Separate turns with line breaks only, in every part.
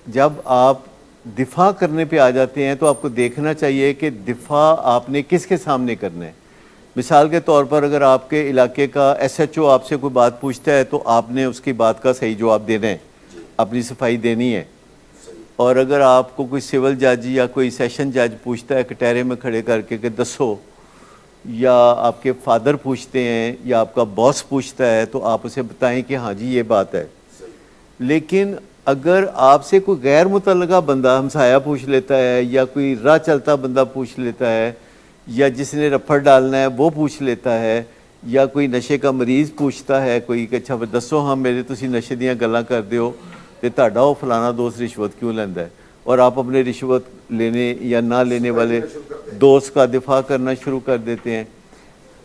جب آپ دفاع کرنے پہ آ جاتے ہیں تو آپ کو دیکھنا چاہیے کہ دفاع آپ نے کس کے سامنے کرنا ہے. مثال کے طور پر اگر آپ کے علاقے کا ایس ایچ او آپ سے کوئی بات پوچھتا ہے تو آپ نے اس کی بات کا صحیح جواب دینا ہے, اپنی صفائی دینی ہے. اور اگر آپ کو کوئی سول جج یا کوئی سیشن جج پوچھتا ہے کٹہرے میں کھڑے کر کے کہ دسو, یا آپ کے فادر پوچھتے ہیں یا آپ کا باس پوچھتا ہے تو آپ اسے بتائیں کہ ہاں جی یہ بات ہے. لیکن اگر آپ سے کوئی غیر متعلقہ بندہ ہمسایہ پوچھ لیتا ہے یا کوئی راہ چلتا بندہ پوچھ لیتا ہے یا جس نے رفڑ ڈالنا ہے وہ پوچھ لیتا ہے یا کوئی نشے کا مریض پوچھتا ہے کوئی کہ اچھا دسو ہاں میرے تسی نشے دیاں گلاں کر دیو تے تہاڈا وہ فلانا دوست رشوت کیوں لیندا ہے, اور آپ اپنے رشوت لینے یا نہ لینے والے دوست کا دفاع کرنا شروع کر دیتے ہیں.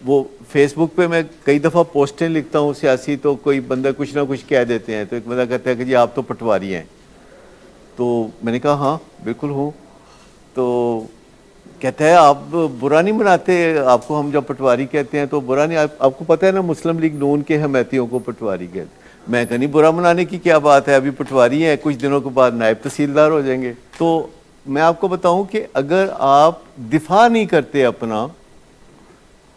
وہ فیس بک پہ میں کئی دفعہ پوسٹیں لکھتا ہوں سیاسی, تو کوئی بندہ کچھ نہ کچھ کہہ دیتے ہیں تو ایک بندہ کہتا ہے کہ جی آپ تو پٹواری ہیں. تو میں نے کہا ہاں بالکل ہوں. تو کہتا ہے آپ برا نہیں مناتے, آپ کو ہم جب پٹواری کہتے ہیں تو برا نہیں, آپ کو پتہ ہے نا مسلم لیگ نون کے حمایتیوں کو پٹواری کہتے ہیں. میں کہا نہیں برا منانے کی کیا بات ہے, ابھی پٹواری ہیں, کچھ دنوں کے بعد نائب تحصیلدار ہو جائیں گے. تو میں آپ کو بتاؤں کہ اگر آپ دفاع نہیں کرتے اپنا,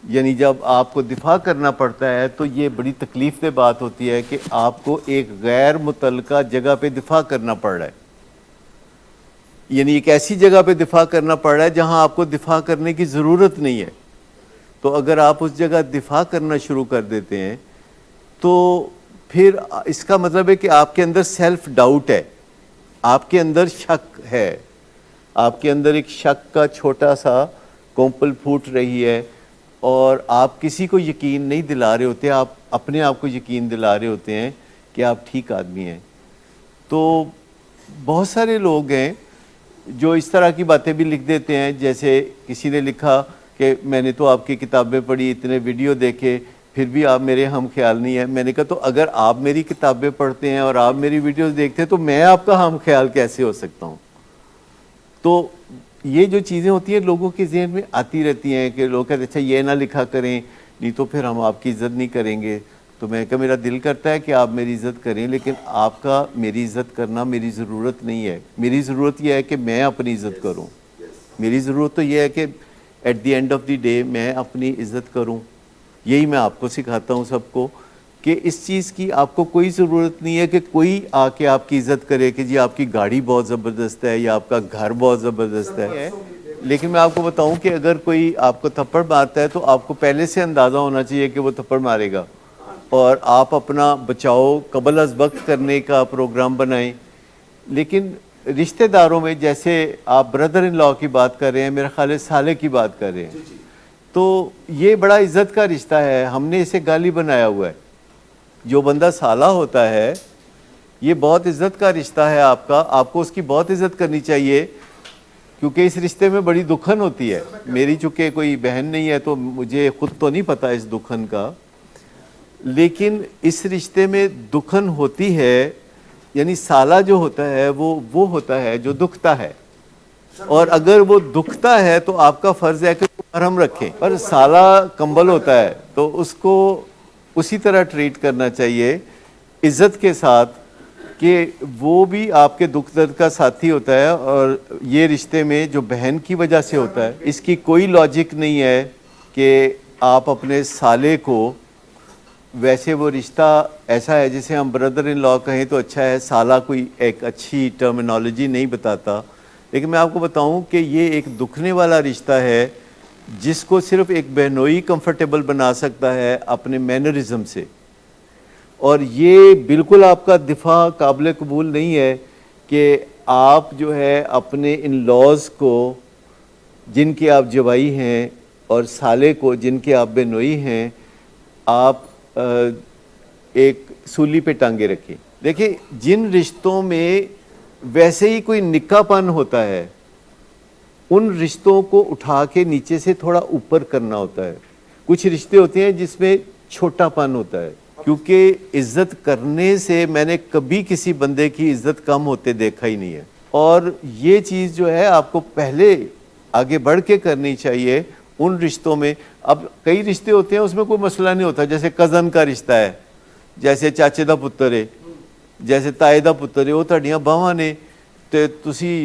یعنی جب آپ کو دفاع کرنا پڑتا ہے تو یہ بڑی تکلیف دہ بات ہوتی ہے کہ آپ کو ایک غیر متعلقہ جگہ پہ دفاع کرنا پڑ رہا ہے. یعنی ایک ایسی جگہ پہ دفاع کرنا پڑ رہا ہے جہاں آپ کو دفاع کرنے کی ضرورت نہیں ہے. تو اگر آپ اس جگہ دفاع کرنا شروع کر دیتے ہیں تو پھر اس کا مطلب ہے کہ آپ کے اندر سیلف ڈاؤٹ ہے, آپ کے اندر شک ہے, آپ کے اندر ایک شک کا چھوٹا سا کونپل پھوٹ رہی ہے, اور آپ کسی کو یقین نہیں دلا رہے ہوتے, آپ اپنے آپ کو یقین دلا رہے ہوتے ہیں کہ آپ ٹھیک آدمی ہیں. تو بہت سارے لوگ ہیں جو اس طرح کی باتیں بھی لکھ دیتے ہیں, جیسے کسی نے لکھا کہ میں نے تو آپ کی کتابیں پڑھی, اتنے ویڈیو دیکھے, پھر بھی آپ میرے ہم خیال نہیں ہیں. میں نے کہا تو اگر آپ میری کتابیں پڑھتے ہیں اور آپ میری ویڈیوز دیکھتے ہیں تو میں آپ کا ہم خیال کیسے ہو سکتا ہوں. تو یہ جو چیزیں ہوتی ہیں لوگوں کے ذہن میں آتی رہتی ہیں کہ لوگ کہتے ہیں اچھا یہ نہ لکھا کریں نہیں تو پھر ہم آپ کی عزت نہیں کریں گے. تو میں کہا میرا دل کرتا ہے کہ آپ میری عزت کریں, لیکن آپ کا میری عزت کرنا میری ضرورت نہیں ہے. میری ضرورت یہ ہے کہ میں اپنی عزت کروں. میری ضرورت تو یہ ہے کہ at the end of the day میں اپنی عزت کروں. یہی میں آپ کو سکھاتا ہوں سب کو کہ اس چیز کی آپ کو کوئی ضرورت نہیں ہے کہ کوئی آ کے آپ کی عزت کرے کہ جی آپ کی گاڑی بہت زبردست ہے یا آپ کا گھر بہت زبردست ہے. لیکن میں آپ کو بتاؤں کہ اگر کوئی آپ کو تھپڑ مارتا ہے تو آپ کو پہلے سے اندازہ ہونا چاہیے کہ وہ تھپڑ مارے گا, اور آپ اپنا بچاؤ قبل از وقت کرنے کا پروگرام بنائیں. لیکن رشتہ داروں میں جیسے آپ بردر ان لاء کی بات کر رہے ہیں, میرا خیال ہے سالے کی بات کر رہے ہیں, تو یہ بڑا عزت کا رشتہ ہے, ہم نے اسے گالی بنایا ہوا ہے. جو بندہ سالہ ہوتا ہے یہ بہت عزت کا رشتہ ہے آپ کا, آپ کو اس کی بہت عزت کرنی چاہیے, کیونکہ اس رشتے میں بڑی دکھن ہوتی ہے. میری چونکہ کوئی بہن نہیں ہے تو مجھے خود تو نہیں پتا اس دکھن کا, لیکن اس رشتے میں دکھن ہوتی ہے. یعنی سالہ جو ہوتا ہے وہ ہوتا ہے جو دکھتا ہے, اور اگر وہ دکھتا ہے تو آپ کا فرض ہے کہ مرہم رکھیں. پر سالہ کمبل ہوتا ہے تو اس کو اسی طرح ٹریٹ کرنا چاہیے عزت کے ساتھ کہ وہ بھی آپ کے دکھ درد کا ساتھی ہوتا ہے. اور یہ رشتے میں جو بہن کی وجہ سے ہوتا ہے, اس کی کوئی لاجک نہیں ہے کہ آپ اپنے سالے کو, ویسے وہ رشتہ ایسا ہے جسے ہم بردر ان لاء کہیں تو اچھا ہے, سالہ کوئی ایک اچھی ٹرمینالوجی نہیں بتاتا. لیکن میں آپ کو بتاؤں کہ یہ ایک دکھنے والا رشتہ ہے جس کو صرف ایک بہنوئی کمفرٹیبل بنا سکتا ہے اپنے مینرزم سے. اور یہ بالکل آپ کا دفاع قابل قبول نہیں ہے کہ آپ جو ہے اپنے ان لاز کو جن کے آپ جوائی ہیں اور سالے کو جن کے آپ بہنوئی ہیں, آپ ایک سولی پہ ٹانگے رکھیں. دیکھیں جن رشتوں میں ویسے ہی کوئی نکا پن ہوتا ہے ان رشتوں کو اٹھا کے نیچے سے تھوڑا اوپر کرنا ہوتا ہے. کچھ رشتے ہوتے ہیں جس میں چھوٹا پن ہوتا ہے, کیونکہ عزت کرنے سے میں نے کبھی کسی بندے کی عزت کم ہوتے دیکھا ہی نہیں ہے. اور یہ چیز جو ہے آپ کو پہلے آگے بڑھ کے کرنی چاہیے ان رشتوں میں. اب کئی رشتے ہوتے ہیں اس میں کوئی مسئلہ نہیں ہوتا, جیسے کزن کا رشتہ ہے, جیسے چاچے دا پتر ہے, جیسے تائے دا پتر ہے, وہ تہاڈیاں باواں نے, ਤੇ ਤੁਸੀਂ